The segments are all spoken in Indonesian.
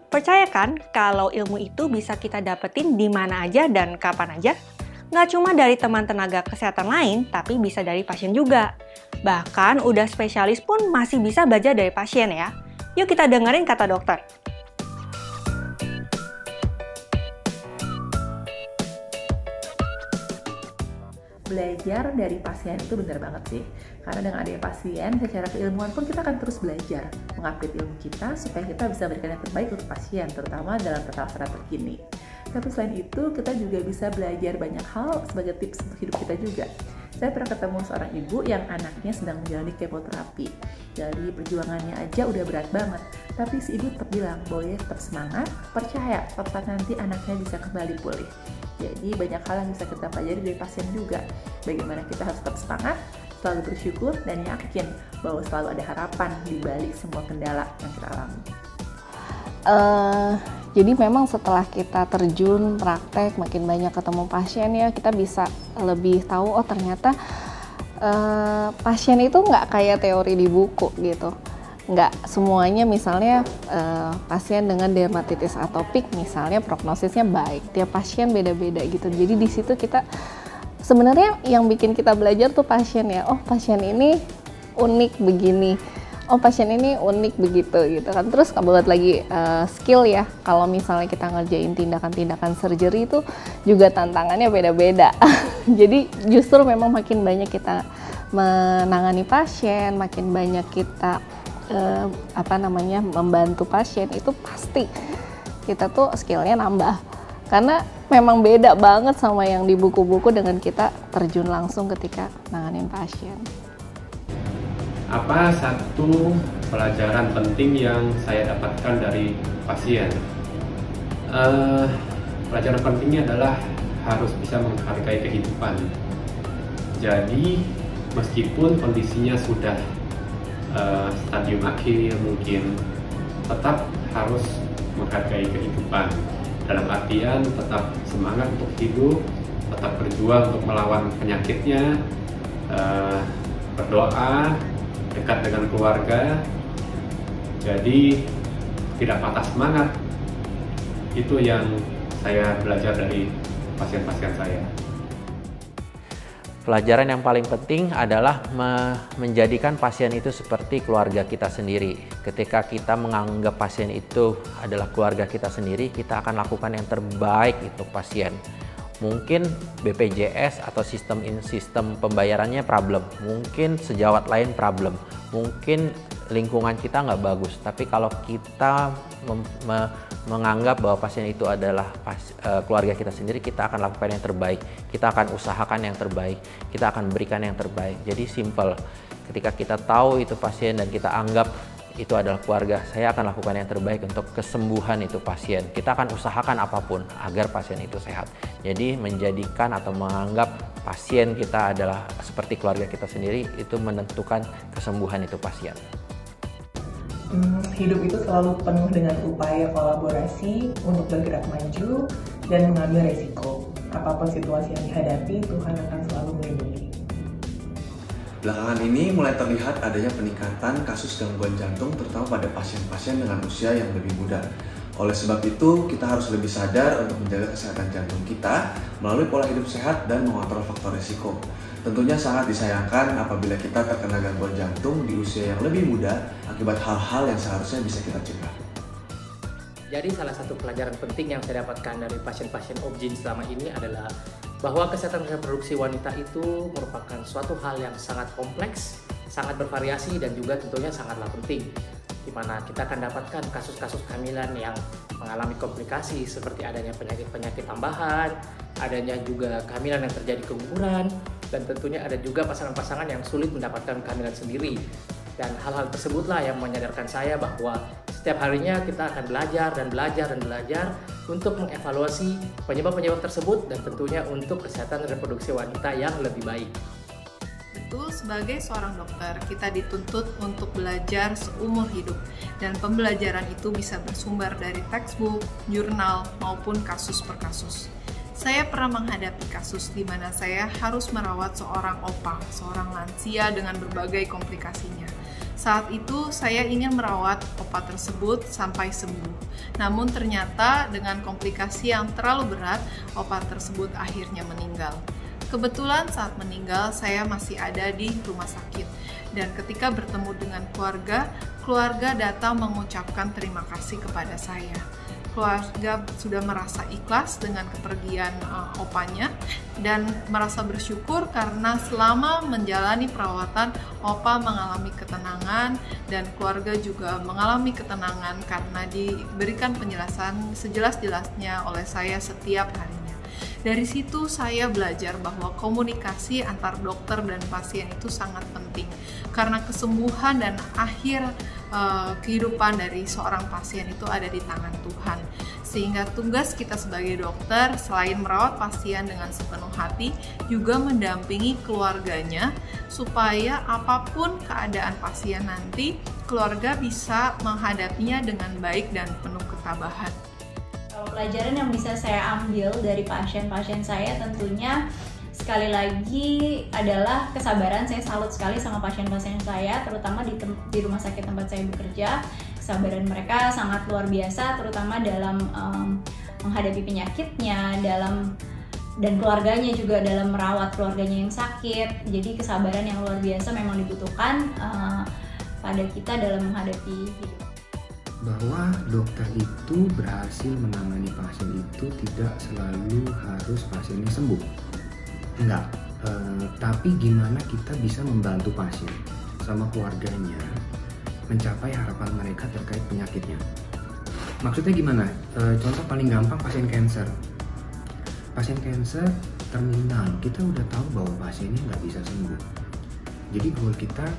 Percaya kan kalau ilmu itu bisa kita dapetin di mana aja dan kapan aja? Nggak cuma dari teman tenaga kesehatan lain, tapi bisa dari pasien juga. Bahkan udah spesialis pun masih bisa belajar dari pasien ya. Yuk kita dengerin kata dokter. Belajar dari pasien itu benar banget sih. Karena dengan adanya pasien, secara keilmuan pun kita akan terus belajar mengupdate ilmu kita supaya kita bisa berikan yang terbaik untuk pasien, terutama dalam tata laksana terkini. Tapi selain itu, kita juga bisa belajar banyak hal sebagai tips untuk hidup kita juga. Saya pernah ketemu seorang ibu yang anaknya sedang menjalani kemoterapi. Dari perjuangannya aja udah berat banget. Tapi si ibu tetap bilang bahwa ya tetap semangat, percaya suatu saat nanti anaknya bisa kembali pulih. Jadi banyak hal yang bisa kita pelajari dari pasien juga. Bagaimana kita harus tetap semangat, selalu bersyukur, dan yakin bahwa selalu ada harapan di balik semua kendala yang kita alami. Jadi memang setelah kita terjun praktek, makin banyak ketemu pasien ya, kita bisa lebih tahu, oh ternyata pasien itu nggak kayak teori di buku gitu. Nggak semuanya misalnya pasien dengan dermatitis atopik misalnya prognosisnya baik, tiap pasien beda-beda gitu. Jadi di situ kita sebenarnya yang bikin kita belajar tuh pasien ya, oh pasien ini unik begini, oh pasien ini unik begitu gitu kan. Terus buat lagi skill ya, kalau misalnya kita ngerjain tindakan-tindakan surgery itu juga tantangannya beda-beda. Jadi justru memang makin banyak kita menangani pasien, makin banyak kita membantu pasien, itu pasti kita tuh skillnya nambah. Karena memang beda banget sama yang di buku-buku dengan kita terjun langsung ketika nanganin pasien. Apa satu pelajaran penting yang saya dapatkan dari pasien? Pelajaran pentingnya adalah harus bisa menghargai kehidupan. Jadi meskipun kondisinya sudah stadium akhir mungkin, tetap harus menghargai kehidupan. Dalam artian tetap semangat untuk hidup, tetap berjuang untuk melawan penyakitnya, berdoa, dekat dengan keluarga, jadi tidak patah semangat. Itu yang saya belajar dari pasien-pasien saya. Pelajaran yang paling penting adalah menjadikan pasien itu seperti keluarga kita sendiri. Ketika kita menganggap pasien itu adalah keluarga kita sendiri, kita akan lakukan yang terbaik untuk pasien. Mungkin BPJS atau sistem pembayarannya problem, mungkin sejawat lain problem, mungkin lingkungan kita nggak bagus. Tapi kalau kita menganggap bahwa pasien itu adalah keluarga kita sendiri, kita akan lakukan yang terbaik, kita akan usahakan yang terbaik, kita akan berikan yang terbaik. Jadi simple, ketika kita tahu itu pasien dan kita anggap itu adalah keluarga, saya akan lakukan yang terbaik untuk kesembuhan itu pasien. Kita akan usahakan apapun agar pasien itu sehat. Jadi menjadikan atau menganggap pasien kita adalah seperti keluarga kita sendiri, itu menentukan kesembuhan itu pasien. Hidup itu selalu penuh dengan upaya kolaborasi untuk bergerak maju dan mengambil resiko. Apapun situasi yang dihadapi, Tuhan akan selalu melindungi. Belakangan ini mulai terlihat adanya peningkatan kasus gangguan jantung terutama pada pasien-pasien dengan usia yang lebih muda. Oleh sebab itu, kita harus lebih sadar untuk menjaga kesehatan jantung kita melalui pola hidup sehat dan mengontrol faktor risiko. Tentunya sangat disayangkan apabila kita terkena gangguan jantung di usia yang lebih muda akibat hal-hal yang seharusnya bisa kita cegah. Jadi salah satu pelajaran penting yang saya dapatkan dari pasien-pasien OB-GYN selama ini adalah bahwa kesehatan reproduksi wanita itu merupakan suatu hal yang sangat kompleks, sangat bervariasi, dan juga tentunya sangatlah penting, di mana kita akan dapatkan kasus-kasus kehamilan yang mengalami komplikasi seperti adanya penyakit-penyakit tambahan, adanya juga kehamilan yang terjadi keguguran, dan tentunya ada juga pasangan-pasangan yang sulit mendapatkan kehamilan sendiri. Dan hal-hal tersebutlah yang menyadarkan saya bahwa setiap harinya kita akan belajar dan belajar dan belajar untuk mengevaluasi penyebab-penyebab tersebut dan tentunya untuk kesehatan reproduksi wanita yang lebih baik. Betul, sebagai seorang dokter, kita dituntut untuk belajar seumur hidup, dan pembelajaran itu bisa bersumber dari textbook, jurnal, maupun kasus per kasus. Saya pernah menghadapi kasus di mana saya harus merawat seorang opa, seorang lansia dengan berbagai komplikasinya. Saat itu saya ingin merawat opa tersebut sampai sembuh. Namun ternyata dengan komplikasi yang terlalu berat, opa tersebut akhirnya meninggal. Kebetulan saat meninggal saya masih ada di rumah sakit. Dan ketika bertemu dengan keluarga datang mengucapkan terima kasih kepada saya. Keluarga sudah merasa ikhlas dengan kepergian opanya dan merasa bersyukur karena selama menjalani perawatan opa mengalami ketenangan dan keluarga juga mengalami ketenangan karena diberikan penjelasan sejelas-jelasnya oleh saya setiap harinya. Dari situ saya belajar bahwa komunikasi antar dokter dan pasien itu sangat penting karena kesembuhan dan akhir kehidupan dari seorang pasien itu ada di tangan Tuhan. Sehingga tugas kita sebagai dokter selain merawat pasien dengan sepenuh hati juga mendampingi keluarganya supaya apapun keadaan pasien nanti keluarga bisa menghadapinya dengan baik dan penuh ketabahan. Kalau pelajaran yang bisa saya ambil dari pasien-pasien saya tentunya sekali lagi adalah kesabaran. Saya salut sekali sama pasien-pasien saya, terutama di rumah sakit tempat saya bekerja. Kesabaran mereka sangat luar biasa, terutama dalam menghadapi penyakitnya, dan keluarganya juga dalam merawat keluarganya yang sakit. Jadi kesabaran yang luar biasa memang dibutuhkan pada kita dalam menghadapi hidup. Bahwa dokter itu berhasil menangani pasien itu tidak selalu harus pasiennya sembuh. Enggak, tapi gimana kita bisa membantu pasien sama keluarganya mencapai harapan mereka terkait penyakitnya. Maksudnya gimana? Contoh paling gampang pasien kanker. Pasien kanker terminal, kita udah tahu bahwa pasiennya nggak bisa sembuh. Jadi goal kita,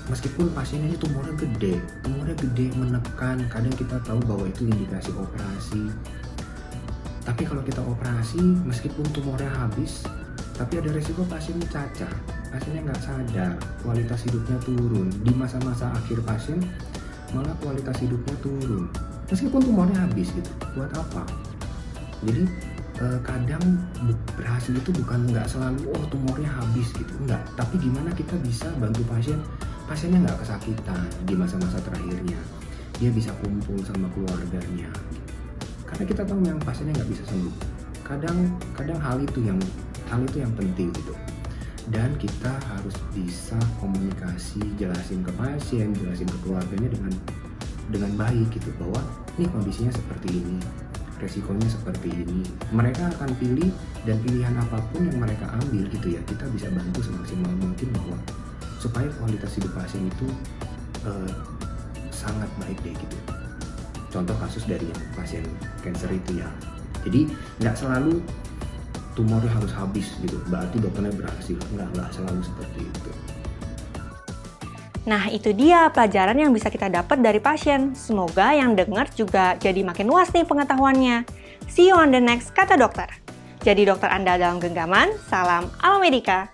meskipun pasien ini tumornya gede menekan, kadang kita tahu bahwa itu indikasi operasi. Tapi kalau kita operasi, meskipun tumornya habis, tapi ada resiko pasiennya cacat, pasiennya nggak sadar, kualitas hidupnya turun. Di masa-masa akhir pasien, malah kualitas hidupnya turun. Meskipun tumornya habis gitu, buat apa? Jadi kadang berhasil itu bukan nggak selalu tumornya habis gitu, enggak. Tapi gimana kita bisa bantu pasiennya nggak kesakitan di masa-masa terakhirnya. Dia bisa kumpul sama keluarganya. Karena kita tahu memang pasiennya nggak bisa sembuh. Kadang hal itu yang penting gitu. Dan kita harus bisa komunikasi, jelasin ke pasien, jelasin ke keluarganya dengan baik gitu, bahwa ini kondisinya seperti ini, resikonya seperti ini. Mereka akan pilih, dan pilihan apapun yang mereka ambil gitu ya, kita bisa bantu semaksimal mungkin bahwa supaya kualitas hidup pasien itu sangat baik deh gitu. Contoh kasus dari yang pasien kanker itu ya. Jadi nggak selalu tumornya harus habis gitu, berarti dokternya berhasil. Nggak selalu seperti itu. Nah, itu dia pelajaran yang bisa kita dapat dari pasien. Semoga yang dengar juga jadi makin luas nih pengetahuannya. See you on the next Kata Dokter. Jadi dokter Anda dalam genggaman, salam Alamedika.